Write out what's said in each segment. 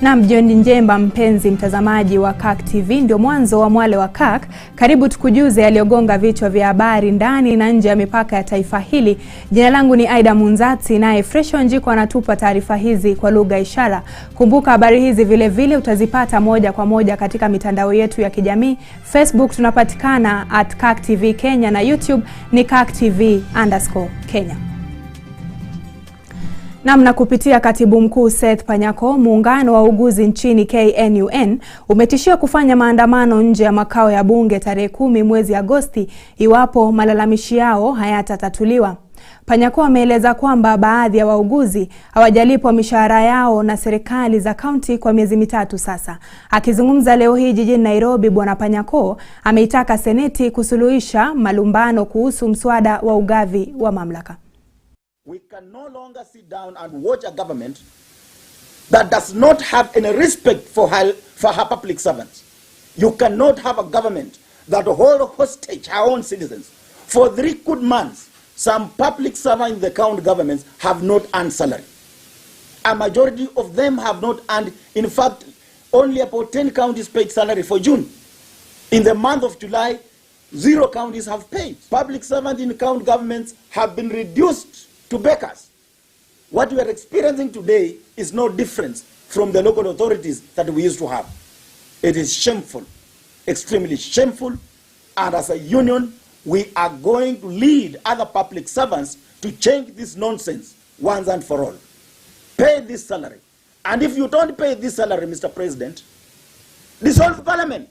Na jioni njema mpenzi mtazamaji wa Kirk TV, ndio mwanzo wa Mwale wa Kirk. Karibu tukujuze yaliyogonga vichwa vya habari ndani na nje ya mipaka ya taifa hili. Jina langu ni Aida Munzati, naye Fresh Wanjiko anatupa taarifa hizi kwa lugha ishara. Kumbuka habari hizi vile vile utazipata moja kwa moja katika mitandao yetu ya kijamii. Facebook tunapatikana @Kirk TV Kenya na YouTube ni Kirk TV_Kenya. Namna kupitia katibu mkuu Seth Panyako, muungano wa uguzi nchini KNUN umetishia kufanya maandamano nje ya makao ya bunge tarehe 10 mwezi Agosti iwapo malalamishi yao hayatatatuliwa. Panyako ameeleza kwamba baadhi ya wauguzi hawajalipwa mishahara yao na serikali za kaunti kwa miezi mitatu sasa. Akizungumza leo hii jijini Nairobi, Bwana Panyako ameitaka Seneti kusuluhisha malumbano kuhusu mswada wa ugavi wa mamlaka. We can no longer sit down and watch a government that does not have any respect for her public servants. You cannot have a government that hold hostage her own citizens. For 3 good months, some public servants in the county governments have not earned salary. A majority of them have not earned. In fact, only about 10 counties paid salary for June. In the month of July, 0 counties have paid. Public servants in county governments have been reduced to beggars. What we are experiencing today is no different from the local authorities that we used to have. It is shameful, extremely shameful, and as a union, we are going to lead other public servants to change this nonsense once and for all. Pay this salary. And if you don't pay this salary, Mr. President, dissolve parliament.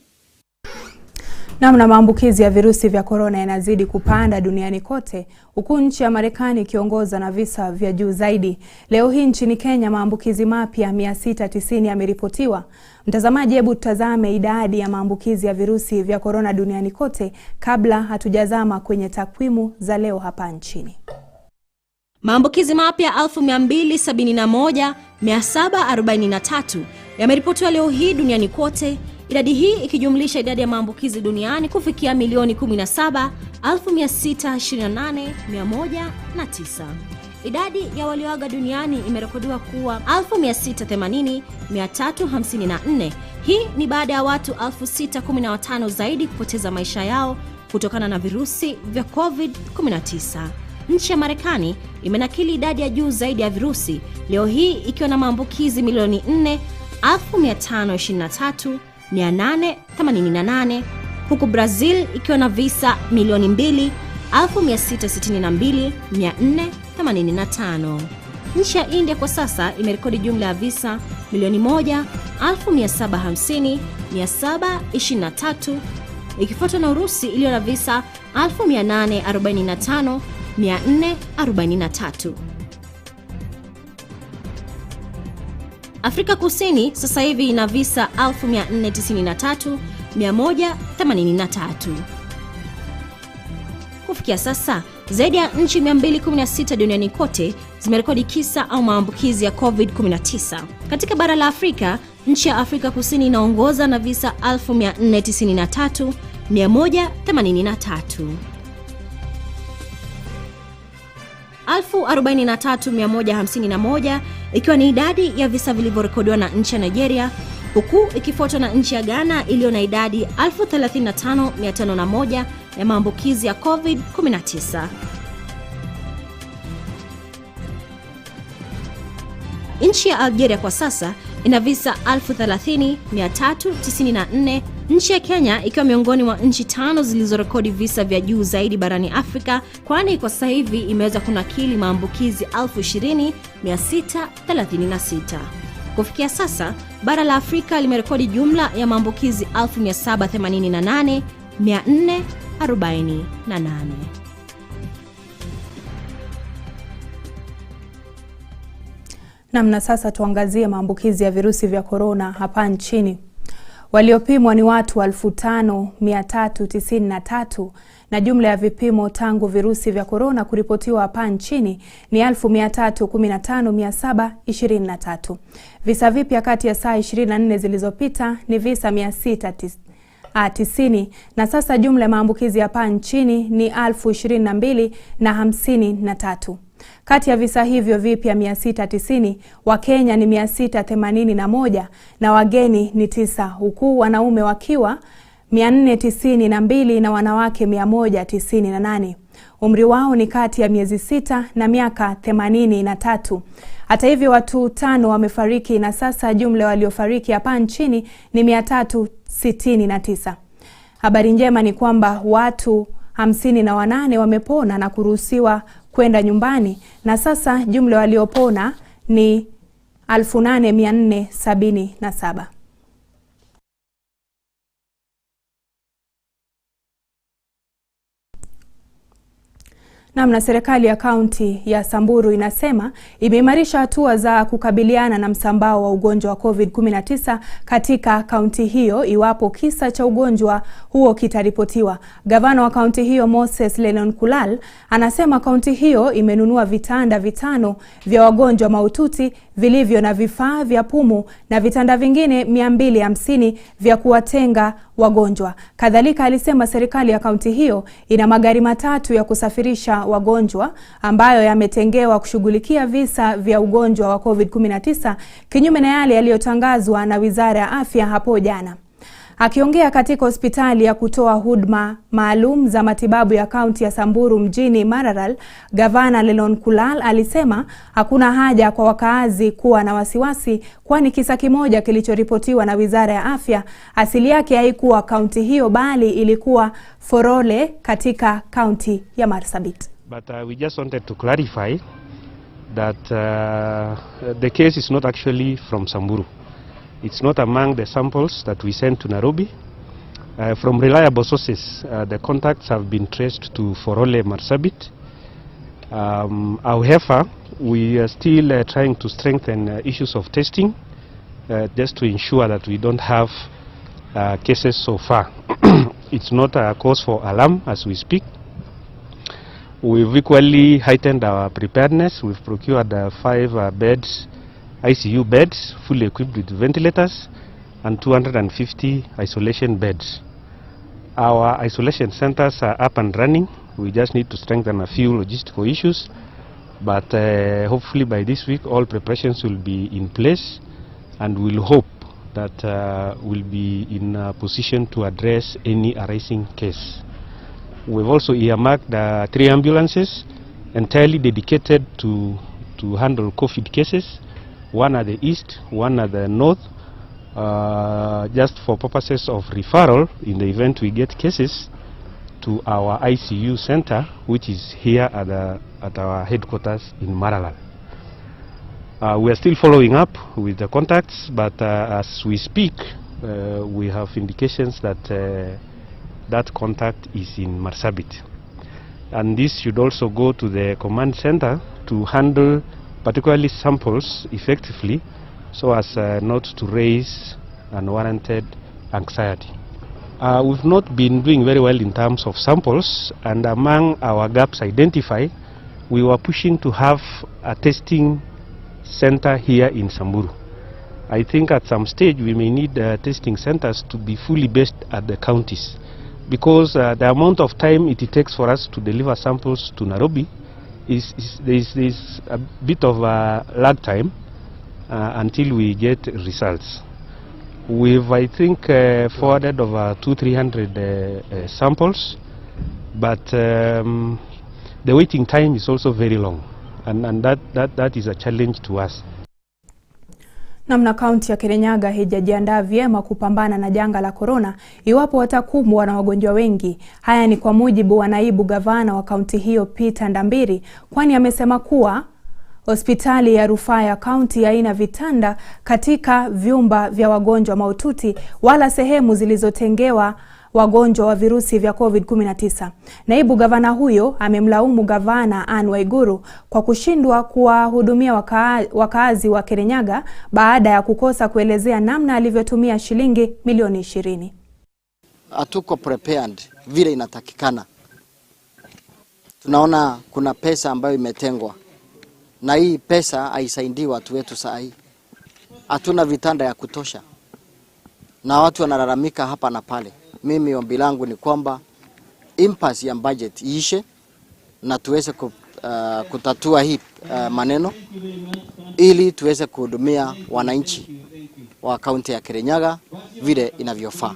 Namna maambukizi ya virusi vya corona yanazidi kupanda duniani kote, huku nchi ya Marekani ikiongoza na visa vya juu zaidi. Leo hii nchini Kenya maambukizi mapya 690 yameripotiwa. Mtazamaji, hebu tutazame idadi ya maambukizi ya virusi vya corona duniani kote kabla hatujazama kwenye takwimu za leo hapa nchini. Maambukizi mapya 271,743 yameripotiwa leo hii duniani kote. Idadi hii ikijumlisha idadi ya maambukizi duniani kufikia 1,17,628,109. Idadi ya walioaga duniani imerekodiwa kuwa 1,680,354. Hii ni baada ya watu 615 zaidi kupoteza maisha yao kutokana na virusi vya COVID-19. Nchi ya Marekani imenakili idadi ya juu zaidi ya virusi leo hii ikiwa na maambukizi milioni 4,523,888, huku Brazil ikiwa na visa milioni 2,662,485. Nchi ya India kwa sasa imerekodi jumla ya visa milioni 1,750,723, ikifuatwa na Urusi iliyo na visa 845,443. Afrika Kusini sasa hivi ina visa 493,183. Kufikia sasa, zaidi ya nchi 216 duniani kote zimerekodi kisa au maambukizi ya COVID-19. Katika bara la Afrika, nchi ya Afrika Kusini inaongoza na visa 493,183. 43,151 ikiwa ni idadi ya visa vilivyorekodiwa na nchi ya Nigeria, huku ikifuatwa na nchi ya Ghana iliyo na idadi 35,501 ya maambukizi ya COVID-19. Nchi ya Algeria kwa sasa ina visa 30,394. Nchi ya Kenya ikiwa miongoni mwa nchi 5 zilizorekodi visa vya juu zaidi barani Afrika, kwani kwa sasa hivi imeweza kunakili maambukizi 20,636. Kufikia sasa, bara la Afrika limerekodi jumla ya maambukizi 788,448. Na sasa tuangazie maambukizi ya virusi vya corona hapa nchini. Waliopimwa ni watu 5,393 na jumla ya vipimo tangu virusi vya corona kuripotiwa hapa nchini ni 315,723. Visa vipya kati ya saa 24 zilizopita ni visa 690 na sasa jumla ya maambukizi hapa nchini ni 22,053. Kati ya visa hivyo vipya 690, Wakenya ni 681 na wageni ni 9, huku wanaume wakiwa 492 na wanawake 198. Umri wao ni kati ya miezi 6 na miaka 83. Hata hivyo watu 5 wamefariki na sasa jumla waliofariki hapa nchini ni 369. Habari njema ni kwamba watu 58 wamepona na kuruhusiwa kwenda nyumbani na sasa jumla waliopona ni 8477. Na serikali ya kaunti ya Samburu inasema imeimarisha hatua za kukabiliana na msambao wa ugonjwa wa COVID-19 katika kaunti hiyo iwapo kisa cha ugonjwa huo kitaripotiwa. Gavana wa kaunti hiyo Moses Lenonkulal anasema kaunti hiyo imenunua vitanda 5 vya wagonjwa mahututi vilivyo na vifaa vya pumu na vitanda vingine 250 vya kuwatenga wagonjwa. Kadhalika alisema serikali ya kaunti hiyo ina magari 3 ya kusafirisha wagonjwa ambayo yametengewa kushughulikia visa vya ugonjwa wa COVID-19 kinyume na yale yaliyotangazwa na Wizara ya Afya hapo jana. Akiongea katika hospitali ya kutoa huduma maalum za matibabu ya kaunti ya Samburu mjini Maralal, Gavana Lenonkulal alisema hakuna haja kwa wakaazi kuwa na wasiwasi kwani kisa kimoja kilichoripotiwa na Wizara ya Afya asili yake haikuwa kaunti hiyo bali ilikuwa Forole katika kaunti ya Marsabit. But we just wanted to clarify that the case is not actually from Samburu. It's not among the samples that we sent to Nairobi. From reliable sources, the contacts have been traced to Forole Marsabit. However, we are still trying to strengthen issues of testing just to ensure that we don't have cases so far. It's not a cause for alarm as we speak. We've equally heightened our preparedness. We've procured 5 beds, ICU beds, fully equipped with ventilators, and 250 isolation beds. Our isolation centers are up and running. We just need to strengthen a few logistical issues, but hopefully by this week all preparations will be in place, and we'll hope that we'll be in a position to address any arising case. We've also earmarked 3 ambulances entirely dedicated to handle COVID cases, 1 at the east, 1 at the north, just for purposes of referral in the event we get cases to our ICU center, which is here at our headquarters in Maralal. We are still following up with the contacts, but as we speak, we have indications that that contact is in Marsabit. And this should also go to the command center to handle particularly samples effectively so as not to raise unwarranted anxiety. We've not been doing very well in terms of samples, and among our gaps identified, we were pushing to have a testing center here in Samburu. I think at some stage we may need testing centers to be fully based at the counties, because the amount of time it takes for us to deliver samples to Nairobi there's a bit of a lag time until we get results. We've, I think, forwarded over 200-300 samples, but the waiting time is also very long, and that is a challenge to us. Namna kaunti ya Kirinyaga haijajiandaa vyema kupambana na janga la corona iwapo watakumbwa na wagonjwa wengi. Haya ni kwa mujibu wa naibu gavana wa kaunti hiyo Peter Ndambiri, kwani amesema kuwa hospitali ya rufaa ya kaunti haina vitanda katika vyumba vya wagonjwa mahututi wala sehemu zilizotengewa wagonjwa wa virusi vya COVID-19. Naibu gavana huyo amemlaumu gavana Anne Waiguru kwa kushindwa kuwahudumia wakaazi wa Kirinyaga baada ya kukosa kuelezea namna alivyotumia shilingi milioni 20. Hatuko prepared vile inatakikana. Tunaona kuna pesa ambayo imetengwa, na hii pesa haisaidii watu wetu saa hii. Hatuna vitanda ya kutosha na watu wanalalamika hapa na pale. Mimi ombi langu ni kwamba impasse ya budget iishe na tuweze kutatua hii maneno ili tuweze kuhudumia wananchi wa kaunti ya Kirinyaga vile inavyofaa.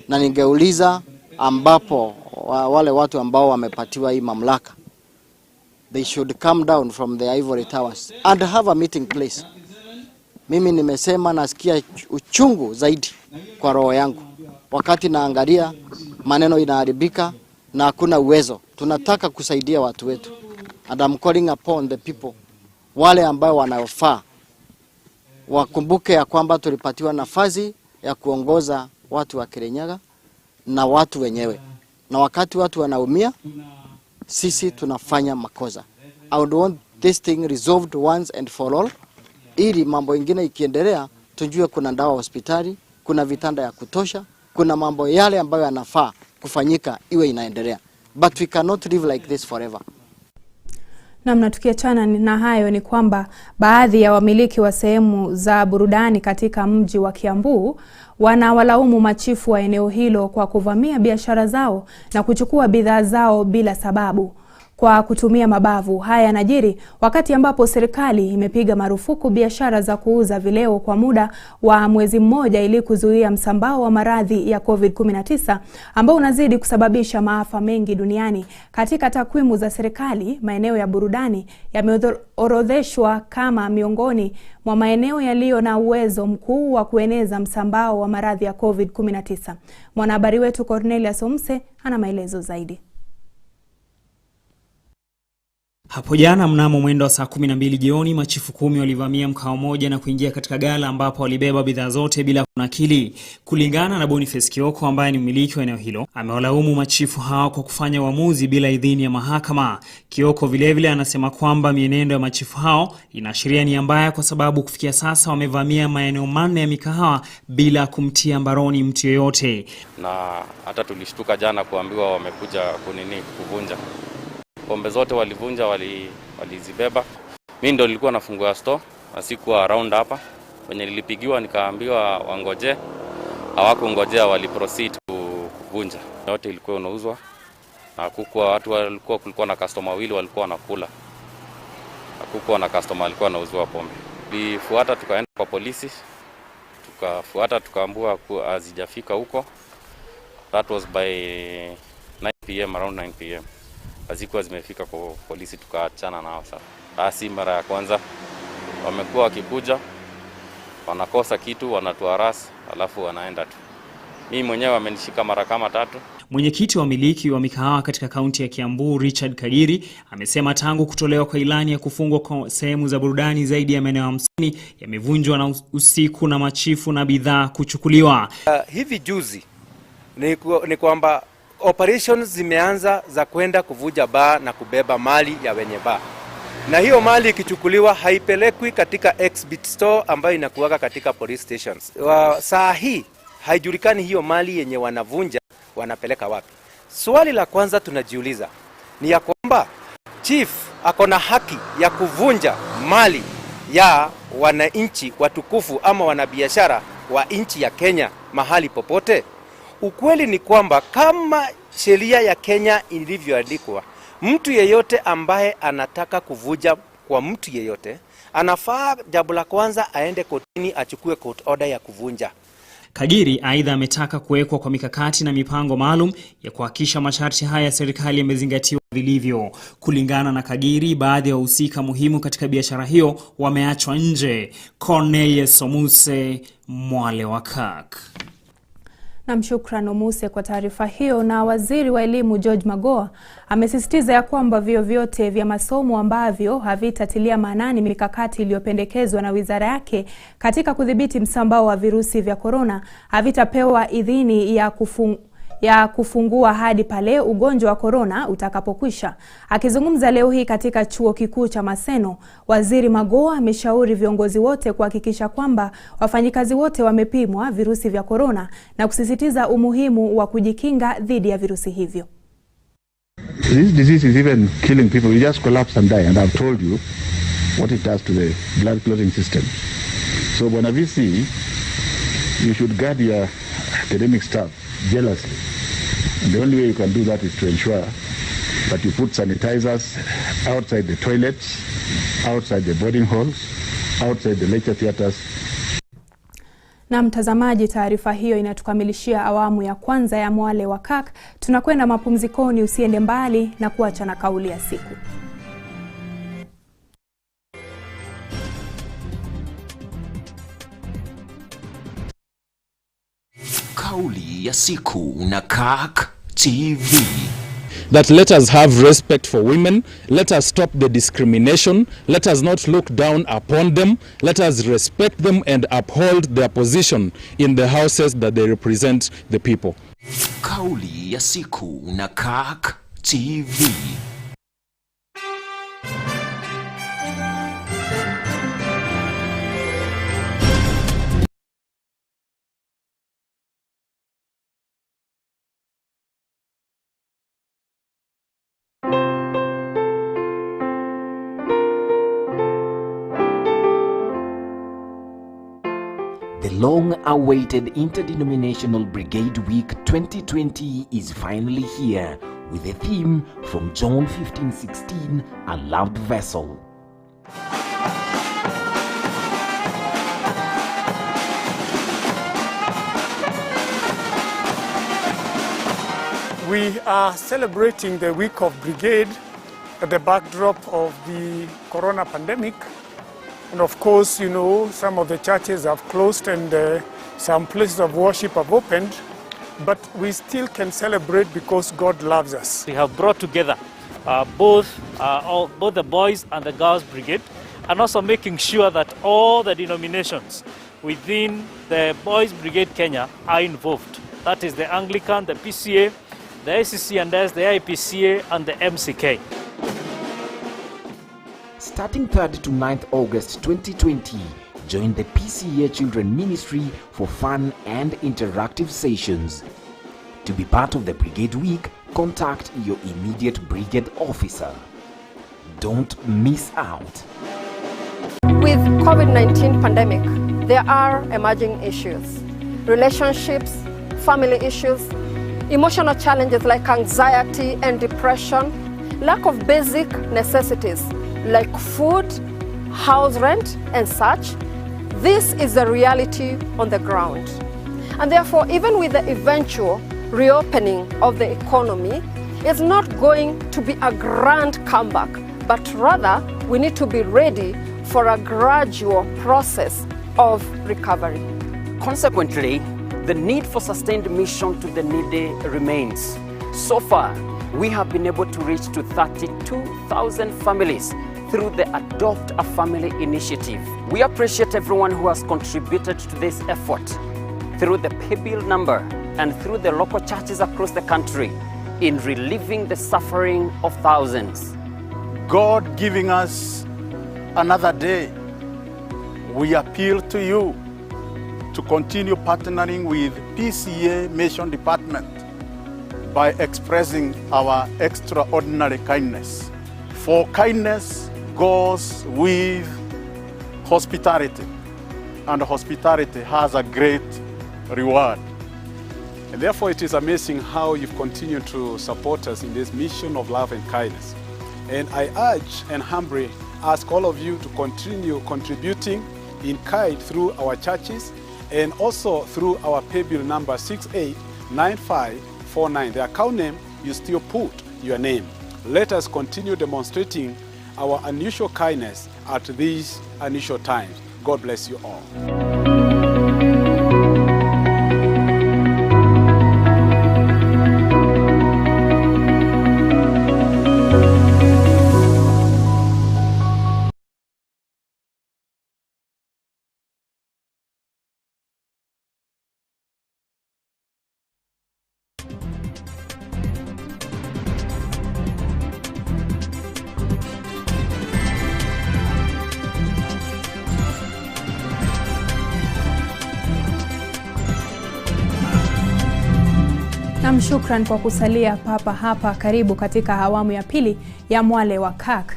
Na ningeuliza ambapo wale watu ambao wamepatiwa hii mamlaka, they should come down from the ivory towers and have a meeting place. Mimi nimesema nasikia uchungu zaidi kwa roho yangu wakati naangalia maneno inaharibika na hakuna uwezo. Tunataka kusaidia watu wetu. And I'm calling upon the people, wale ambao wanaofaa wakumbuke ya kwamba tulipatiwa nafasi ya kuongoza watu wa Kirinyaga na watu wenyewe. Na wakati watu wanaumia, sisi tunafanya makosa. I would want this thing resolved once and for all. Ili mambo ingine ikiendelea, tujue kuna dawa hospitali, kuna vitanda ya kutosha, kuna mambo yale ambayo yanafaa kufanyika iwe inaendelea. But we cannot live like this forever. Namna tukiachana na hayo ni kwamba baadhi ya wamiliki wa sehemu za burudani katika mji wa Kiambu wanawalaumu machifu wa eneo hilo kwa kuvamia biashara zao na kuchukua bidhaa zao bila sababu kwa kutumia mabavu. Haya yanajiri wakati ambapo serikali imepiga marufuku biashara za kuuza vileo kwa muda wa mwezi mmoja ili kuzuia msambao wa maradhi ya COVID-19 ambao unazidi kusababisha maafa mengi duniani. Katika takwimu za serikali, maeneo ya burudani yameorodheshwa kama miongoni mwa maeneo yaliyo na uwezo mkuu wa kueneza msambao wa maradhi ya COVID-19. Mwanahabari wetu Cornelius Omse ana maelezo zaidi. Hapo jana mnamo mwendo wa saa 12 jioni, machifu 10 walivamia mkao moja na kuingia katika gala ambapo walibeba bidhaa zote bila kunakili. Kulingana na Boniface Kioko ambaye ni mmiliki wa eneo hilo, amewalaumu machifu hao kwa kufanya uamuzi bila idhini ya mahakama. Kioko vilevile anasema kwamba mienendo ya machifu hao inaashiria nia mbaya kwa sababu kufikia sasa wamevamia maeneo 4 ya mikahawa bila kumtia mbaroni mtu yeyote. Na hata tulishtuka jana kuambiwa wamekuja kuvunja. Pombe zote walivunja, walizibeba. Mimi ndo nilikuwa nafungua store, asikuwa around hapa. Wenye nilipigiwa nikaambiwa wangoje. Hawakungojea, waliproceed kuvunja. Yote ilikuwa inauzwa. Na kulikuwa na customer wawili walikuwa wanakula. Hakukuwa na customer alikuwa anauzwa pombe. Tulifuata tukaenda kwa polisi. Tukaambiwa hazijafika huko. That was by 9 PM, around 9 PM. Hazikuwa zimefika kwa polisi, tukaachana nao sasa. Si mara ya kwanza. Wamekuwa wakikuja, wanakosa kitu, wanatuharasi, alafu wanaenda tu. Mimi mwenyewe wamenishika mara kama 3. Mwenyekiti wa wamiliki wa mikahawa katika kaunti ya Kiambu, Richard Kagiri, amesema tangu kutolewa kwa ilani ya kufungwa kwa sehemu za burudani zaidi ya maeneo 50 yamevunjwa na usiku na machifu na bidhaa kuchukuliwa. Hivi juzi ni kwamba operations zimeanza za kwenda kuvuja baa na kubeba mali ya wenye baa. Na hiyo mali ikichukuliwa haipelekwi katika exhibit store ambayo inakuwaka katika police stations. Saa hii haijulikani hiyo mali yenye wanavunja wanapeleka wapi. Swali la kwanza tunajiuliza ni ya kwamba chief akona haki ya kuvunja mali ya wananchi watukufu ama wanabiashara wa nchi ya Kenya mahali popote? Ukweli ni kwamba kama sheria ya Kenya ilivyoandikwa, mtu yeyote ambaye anataka kuvuja kwa mtu yeyote, anafaa jambo la kwanza aende kotini achukue court order ya kuvunja. Kagiri aidha ametaka kuwekwa kwa mikakati na mipango maalum ya kuhakikisha masharti haya ya serikali yamezingatiwa vilivyo. Kulingana na Kagiri, baadhi ya wahusika muhimu katika biashara hiyo wameachwa nje. Cornelius Omuse, Mwale wa Kirk. Na mshukrani Omuse kwa taarifa hiyo. Na waziri wa elimu George Magoha amesisitiza ya kwamba vyuo vyote vya masomo ambavyo havitatilia maanani mikakati iliyopendekezwa na wizara yake katika kudhibiti msambao wa virusi vya corona havitapewa idhini ya kufungua hadi pale ugonjwa wa corona utakapokwisha. Akizungumza leo hii katika chuo kikuu cha Maseno, waziri Magoha ameshauri viongozi wote kuhakikisha kwamba wafanyikazi wote wamepimwa virusi vya corona na kusisitiza umuhimu wa kujikinga dhidi ya virusi hivyo. This disease is even killing people. You just collapse and die, and I've told you what it does to the blood clotting system. So Bwana VC, you should guard your academic staff jealously. And the only way you can do that is to ensure but you put sanitizers outside the toilets, outside the boarding halls, outside the lecture theaters. Na mtazamaji, taarifa hiyo inatukamilishia awamu ya kwanza ya Mwale wa Kirk. Tunakwenda mapumzikoni, usiende mbali na kuacha na kauli ya siku. Kauli ya siku na Kirk TV. That let us have respect for women, let us stop the discrimination, let us not look down upon them, let us respect them and uphold their position in the houses that they represent the people. Kauli ya siku na Kirk TV. The long-awaited Interdenominational Brigade Week 2020 is finally here with a theme from John 15:16, a loved vessel. We are celebrating the Week of Brigade at the backdrop of the corona pandemic. And of course, you know, some of the churches have closed and some places of worship have opened, but we still can celebrate because God loves us. We have brought together both the boys and the girls brigade, and also making sure that all the denominations within the Boys Brigade Kenya are involved. That is the Anglican, the PCA, the ACC&S, the IPCA, and the MCK. Starting 3rd to 9th August 2020, join the PCA Children Ministry for fun and interactive sessions. To be part of the Brigade Week, contact your immediate brigade officer. Don't miss out. With COVID-19 pandemic, there are emerging issues. Relationships, family issues, emotional challenges like anxiety and depression, lack of basic necessities like food, house rent, and such. This is the reality on the ground. And therefore, even with the eventual reopening of the economy, it's not going to be a grand comeback, but rather we need to be ready for a gradual process of recovery. Consequently, the need for sustained mission to the needy remains. So far, we have been able to reach to 32,000 families through the Adopt a Family initiative. We appreciate everyone who has contributed to this effort through the pay bill number and through the local churches across the country in relieving the suffering of thousands. God giving us another day, we appeal to you to continue partnering with PCA Mission Department by expressing our extraordinary kindness. For kindness goes with hospitality, and hospitality has a great reward. And therefore it is amazing how you've continued to support us in this mission of love and kindness. And I urge and humbly ask all of you to continue contributing in kind through our churches and also through our pay bill number 689549. The account name, you still put your name. Let us continue demonstrating our unusual kindness at these unusual times. God bless you all. Shukran kwa kusalia papa hapa. Karibu katika awamu ya pili ya Mwale wa Kirk.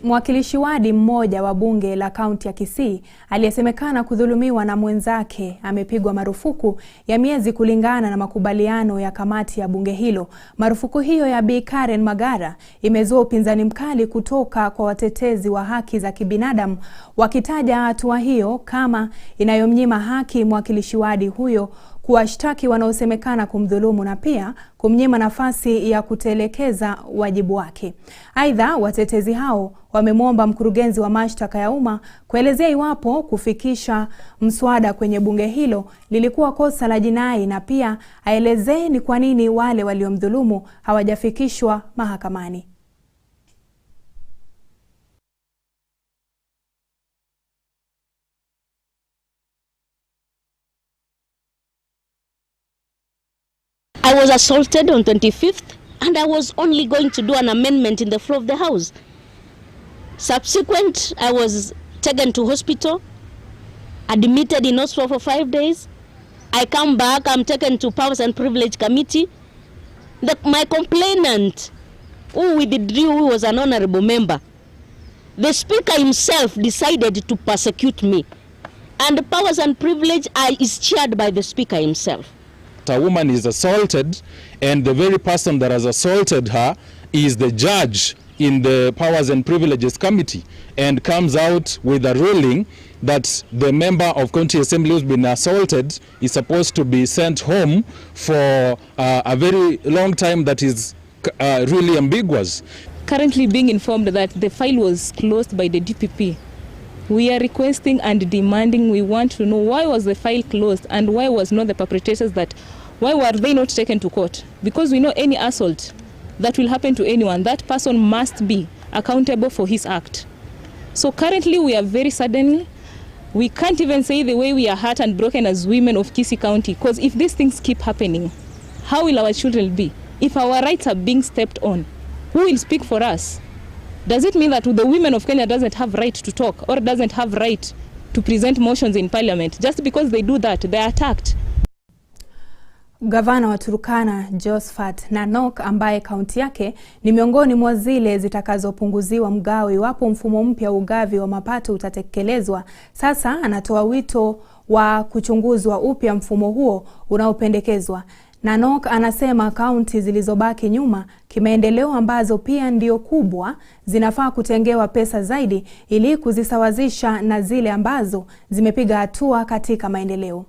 Mwakilishi wadi mmoja wa bunge la kaunti ya Kisii aliyesemekana kudhulumiwa na mwenzake amepigwa marufuku ya miezi kulingana na makubaliano ya kamati ya bunge hilo. Marufuku hiyo ya Bi Karen Magara imezua upinzani mkali kutoka kwa watetezi wa haki za kibinadamu, wakitaja hatua hiyo kama inayomnyima haki mwakilishi wadi huyo kuwashtaki wanaosemekana kumdhulumu na pia kumnyima nafasi ya kutelekeza wajibu wake. Aidha, watetezi hao wamemwomba mkurugenzi wa mashtaka ya umma kuelezea iwapo kufikisha mswada kwenye bunge hilo lilikuwa kosa la jinai na pia aelezee ni kwa nini wale waliomdhulumu hawajafikishwa mahakamani. I was assaulted on 25th and I was only going to do an amendment in the floor of the house. Subsequent, I was taken to hospital, admitted in hospital for 5 days. I come back, I'm taken to Powers and Privilege Committee. My complainant, who withdrew, who was an honorable member, the speaker himself decided to persecute me. And Powers and Privilege is chaired by the speaker himself. A woman is assaulted and the very person that has assaulted her is the judge in the Powers and Privileges Committee and comes out with a ruling that the member of County Assembly who's been assaulted is supposed to be sent home for a very long time that is really ambiguous. Currently being informed that the file was closed by the DPP. We are requesting and demanding, we want to know why was the file closed and why was not the perpetrators why were they not taken to court? Because we know any assault that will happen to anyone, that person must be accountable for his act. So currently we are very suddenly, we can't even say the way we are hurt and broken as women of Kisii County, because if these things keep happening, how will our children be? If our rights are being stepped on, who will speak for us? Does it mean that the women of Kenya doesn't have right to talk or doesn't have right to present motions in parliament? Just because they do that, they are attacked. Gavana wa Turkana Josephat Nanok, ambaye kaunti yake ni miongoni mwa zile zitakazopunguziwa mgao iwapo mfumo mpya wa ugavi wa mapato utatekelezwa, sasa anatoa wito wa kuchunguzwa upya mfumo huo unaopendekezwa. Nanok anasema kaunti zilizobaki nyuma kimaendeleo ambazo pia ndio kubwa zinafaa kutengewa pesa zaidi ili kuzisawazisha na zile ambazo zimepiga hatua katika maendeleo.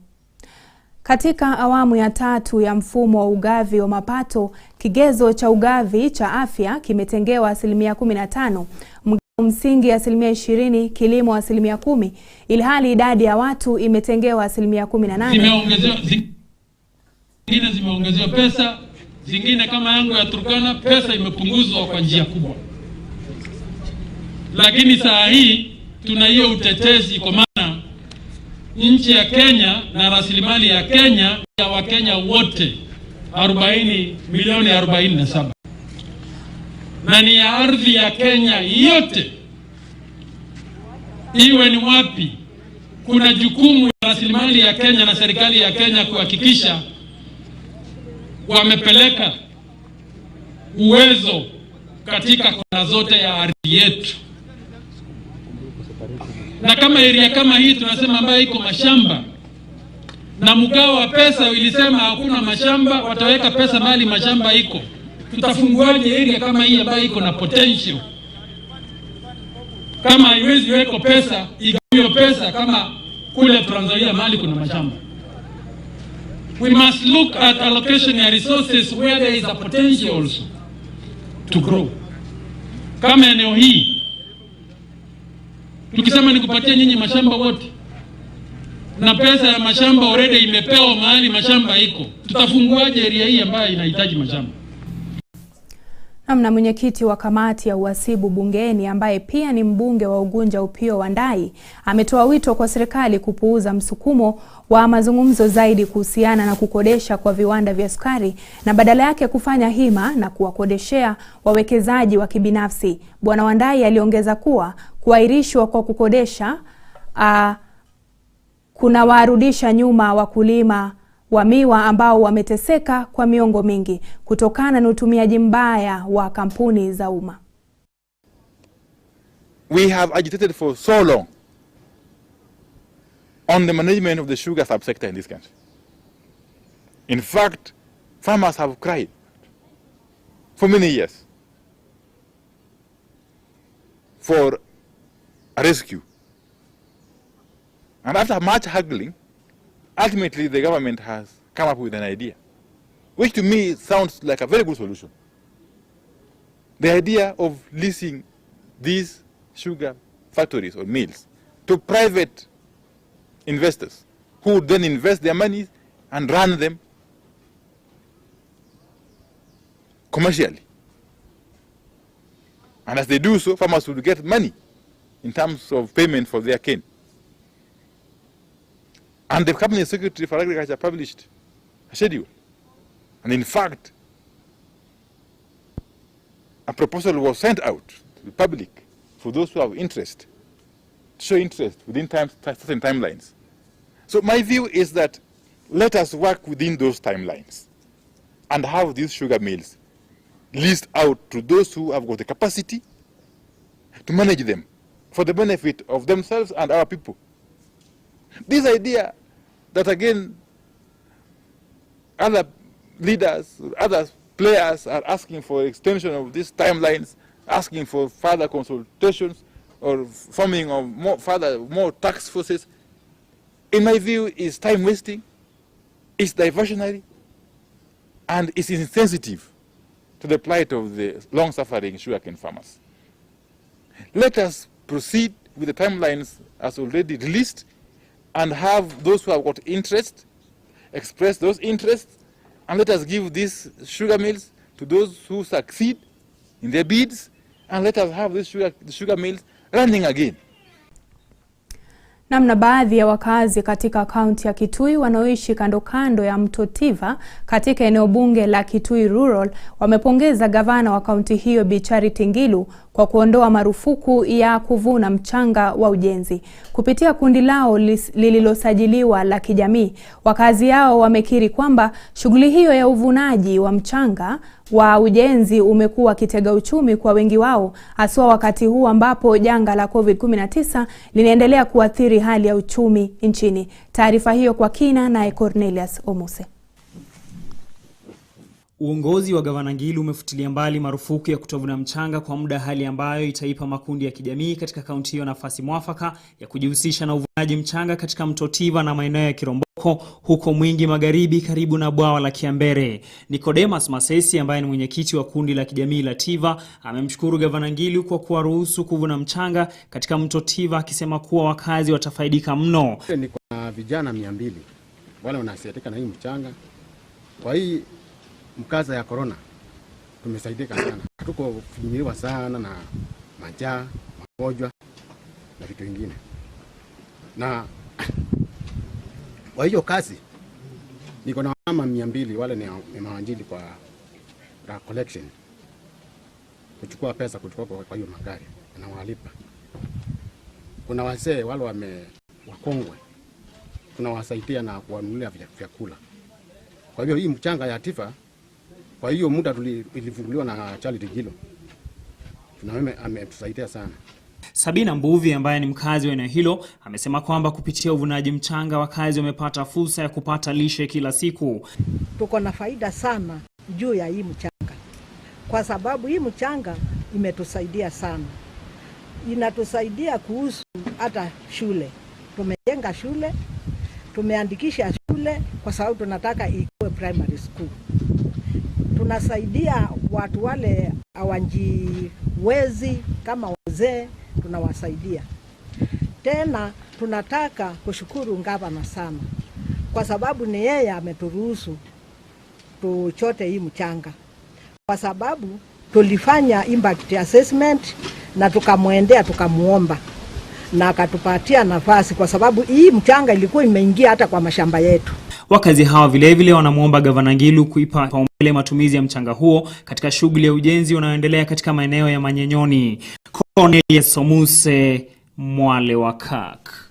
Katika awamu ya 3 ya mfumo wa ugavi wa mapato, kigezo cha ugavi cha afya kimetengewa 15%, mgao msingi 20%, kilimo 10%, ilhali idadi ya watu imetengewa 18%. Zingine zimeongezewa pesa, zingine kama yangu ya Turkana pesa imepunguzwa kwa njia kubwa. Lakini saa hii tuna hiyo utetezi kwa maana nchi ya Kenya na rasilimali ya Kenya ya Wakenya wote 47 na ni ya ardhi ya Kenya yote. Iwe ni wapi, kuna jukumu ya rasilimali ya Kenya na serikali ya Kenya kuhakikisha wamepeleka uwezo katika kona zote ya ardhi yetu. Na kama area kama hii tunasema ambayo iko mashamba na mgao wa pesa ilisema hakuna mashamba, wataweka pesa mahali mashamba iko. Tutafunguaje area kama hii ambayo iko na potential? Kama haiwezi weko pesa, igawiwe pesa kama kule Trans Nzoia mahali kuna mashamba. We must look at allocation of resources where there is a potential also to grow. Kama eneo hii tukisema ni kupatia nyinyi mashamba wote na pesa ya mashamba already imepewa mahali mashamba iko, tutafunguaje area hii ambayo inahitaji mashamba? Na mwenyekiti wa kamati ya uhasibu bungeni ambaye pia ni mbunge wa Ugunja Upio Wandai ametoa wito kwa serikali kupuuza msukumo wa mazungumzo zaidi kuhusiana na kukodesha kwa viwanda vya sukari na badala yake kufanya hima na kuwakodeshea wawekezaji wa kibinafsi. Bwana Wandai aliongeza kuwa kuahirishwa kwa kukodesha kuna warudisha nyuma wakulima wa miwa ambao wameteseka kwa miongo mingi kutokana na utumiaji mbaya wa kampuni za umma. we have agitated for so long on the management of the sugar subsector in this country. In fact, farmers have cried for many years for a rescue. And after much haggling, ultimately the government has come up with an idea, which to me sounds like a very good solution. The idea of leasing these sugar factories or mills to private investors who would then invest their money and run them commercially. And as they do so, farmers will get money in terms of payment for their cane. And the Cabinet Secretary for Agriculture published a schedule. And in fact, a proposal was sent out to the public for those who have interest, to show interest within certain timelines. So my view is that let us work within those timelines and have these sugar mills leased out to those who have got the capacity to manage them for the benefit of themselves and our people. This idea that, again, other leaders, other players are asking for extension of these timelines, asking for further consultations or forming of more task forces, in my view, is time wasting, is diversionary, and is insensitive to the plight of the long-suffering sugarcane farmers. Let us proceed with the timelines as already released and have those who have got interest express those interests, and let us give these sugar mills to those who succeed in their bids, and let us have these sugar mills running again. Namna baadhi ya wakazi katika kaunti ya Kitui wanaoishi kando kando ya mto Tiva katika eneo bunge la Kitui Rural wamepongeza gavana wa kaunti hiyo Bi Charity Ngilu kwa kuondoa marufuku ya kuvuna mchanga wa ujenzi. Kupitia kundi lao lililosajiliwa la kijamii, wakazi hao wamekiri kwamba shughuli hiyo ya uvunaji wa mchanga wa ujenzi umekuwa kitega uchumi kwa wengi wao, haswa wakati huu ambapo janga la COVID-19 linaendelea kuathiri hali ya uchumi nchini. Taarifa hiyo kwa kina na Cornelius Omuse. Uongozi wa gavana Ngilu umefutilia mbali marufuku ya kutovuna mchanga kwa muda, hali ambayo itaipa makundi ya kijamii katika kaunti hiyo nafasi mwafaka ya kujihusisha na uvunaji mchanga katika mto Tiva na maeneo ya Kiromboko huko Mwingi Magharibi karibu na bwawa la Kiambere. Nicodemus Masesi ambaye ni mwenyekiti wa kundi la kijamii la Tiva amemshukuru gavana Ngilu kwa kuwaruhusu kuvuna mchanga katika mto Tiva, akisema kuwa wakazi watafaidika mno. Ni kwa vijana 200 wale wanasiatika na hii mchanga. Kwa hii mkaza ya corona tumesaidika sana. Tuko kunyimiliwa sana na majaa, magonjwa na vitu vingine. Na kwa hiyo kazi niko na mama 200 wale ni mawanjili kwa collection. Kuchukua pesa kutoka kwa hiyo magari na walipa. Kuna wazee wale wakongwe tunawasaidia na kuwanunulia vyakula. Kwa hiyo hii mchanga ya Tiva, kwa hiyo muda ilifunguliwa na Charity Ngilu, tunaona ametusaidia sana. Sabina Mbuvi ambaye ni mkazi wa eneo hilo amesema kwamba kupitia uvunaji mchanga wakazi wamepata fursa ya kupata lishe kila siku. Tuko na faida sana juu ya hii mchanga, kwa sababu hii mchanga imetusaidia sana. Inatusaidia kuhusu hata shule. Tumejenga shule, tumeandikisha shule kwa sababu tunataka ikuwe primary school. Tunasaidia watu wale hawajiwezi kama wazee, tunawasaidia. Tena tunataka kushukuru gavana sana kwa sababu ni yeye ameturuhusu tuchote hii mchanga, kwa sababu tulifanya impact assessment na tukamwendea tukamuomba na akatupatia nafasi, kwa sababu hii mchanga ilikuwa imeingia hata kwa mashamba yetu. Wakazi hawa vile wanamuomba gavana Ngilu kuipa paumbele matumizi ya mchanga huo katika shughuli ya ujenzi unaoendelea katika maeneo ya Manyenyoni. Cornelius Omuse, Mwale wa Kirk.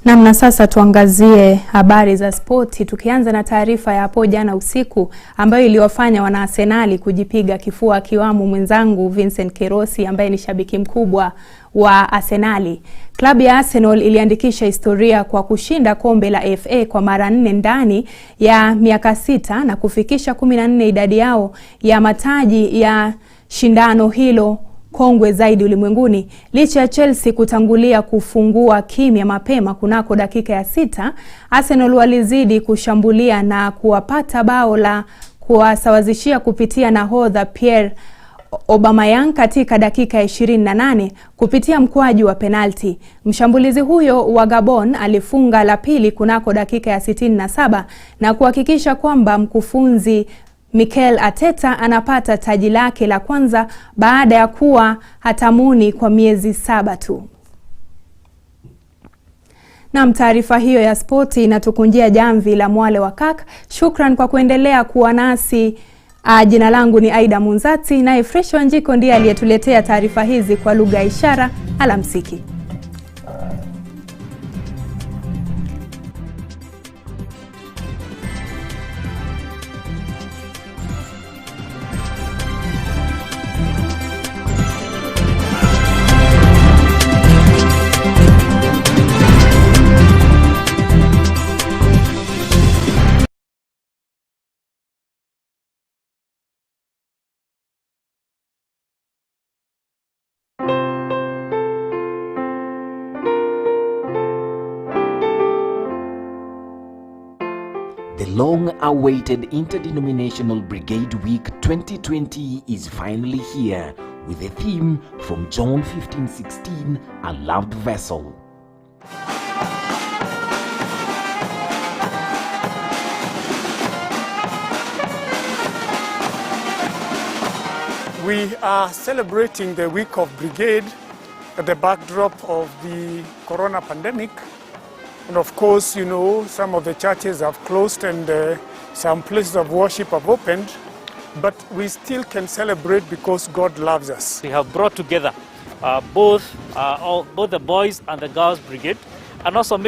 Na sasa tuangazie habari za spoti, tukianza na taarifa ya hapo jana usiku ambayo iliwafanya wana Arsenali kujipiga kifua, akiwamo mwenzangu Vincent Kerosi ambaye ni shabiki mkubwa wa Arsenali. Klabu ya Arsenal iliandikisha historia kwa kushinda kombe la FA kwa mara 4 ndani ya miaka 6 na kufikisha 14 idadi yao ya mataji ya shindano hilo kongwe zaidi ulimwenguni. Licha ya Chelsea kutangulia kufungua kimya mapema kunako dakika ya 6, Arsenal walizidi kushambulia na kuwapata bao la kuwasawazishia kupitia nahodha Pierre Aubameyang katika dakika ya 28 kupitia mkwaju wa penalti. Mshambulizi huyo wa Gabon alifunga la pili kunako dakika ya 67 na kuhakikisha kwamba mkufunzi Mikel Arteta anapata taji lake la kwanza baada ya kuwa hatamuni kwa miezi 7 tu. Na taarifa hiyo ya spoti inatukunjia jamvi la Mwale wa Kirk. Shukran kwa kuendelea kuwa nasi. Jina langu ni Aida Munzati, naye Fresh Wanjiko ndiye aliyetuletea taarifa hizi kwa lugha ya ishara. Alamsiki. The long-awaited Interdenominational Brigade Week 2020 is finally here, with a theme from John 15:16, a loved vessel. We are celebrating the week of Brigade at the backdrop of the corona pandemic. And of course, you know, some of the churches have closed and some places of worship have opened, but we still can celebrate because God loves us. We have brought together both the boys and the girls brigade, and also